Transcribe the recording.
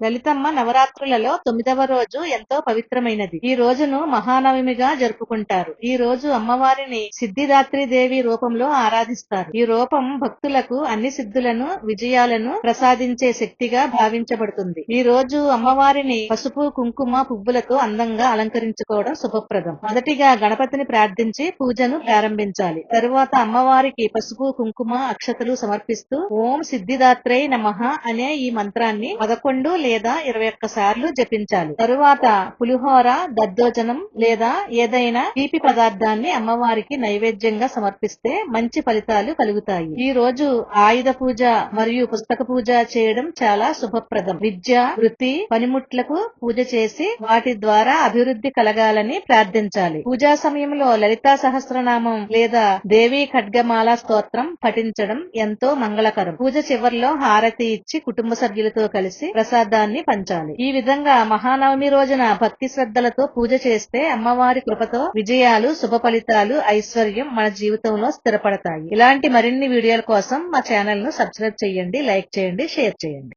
లలితమ్మ నవరాత్రులలో 9వ రోజు ఎంతో పవిత్రమైనది. ఈ రోజును మహానవమిగా జరుపుకుంటారు. ఈ రోజు అమ్మవారిని సిద్ధిదాత్రి దేవి రూపంలో ఆరాధిస్తారు. ఈ రూపం భక్తులకు అన్ని సిద్ధులను, విజయాలను ప్రసాదించే శక్తిగా భావించబడుతుంది. ఈ రోజు అమ్మవారిని పసుపు, కుంకుమ, పువ్వులతో అందంగా అలంకరించుకోవడం శుభప్రదం. మొదటిగా గణపతిని ప్రార్థించి పూజను ప్రారంభించాలి. తరువాత అమ్మవారికి పసుపు, కుంకుమ, అక్షతలు సమర్పిస్తూ ఓం సిద్ధిదాత్రై నమః అనే ఈ మంత్రాన్ని 11 లేదా 21 సార్లు జపించాలి. తరువాత పులిహోర, దద్దోజనం లేదా ఏదైనా తీపి పదార్థాన్ని అమ్మవారికి నైవేద్యంగా సమర్పిస్తే మంచి ఫలితాలు కలుగుతాయి. ఈ రోజు ఆయుధ పూజ మరియు పుస్తక పూజ చేయడం చాలా శుభప్రదం. విద్య, వృత్తి, పనిముట్లకు పూజ చేసి వాటి ద్వారా అభివృద్ధి కలగాలని ప్రార్థించాలి. పూజా సమయంలో లలితా సహస్రనామం లేదా దేవీ ఖడ్గమాల స్తోత్రం పఠించడం ఎంతో మంగళకరం. పూజ చివర్లో హారతి ఇచ్చి కుటుంబ సభ్యులతో కలిసి ప్రసాదాన్ని పంచాలి. ఈ విధంగా మహానవమి రోజున భక్తి శ్రద్ధలతో పూజ చేస్తే అమ్మవారి కృపతో విజయాలు, శుభ ఫలితాలు, ఐశ్వర్యం మన జీవితంలో స్థిరపడతాయి. ఇలాంటి మరిన్ని వీడియోల కోసం మా ఛానల్ ను సబ్స్క్రైబ్ చేయండి, లైక్ చేయండి, షేర్ చేయండి.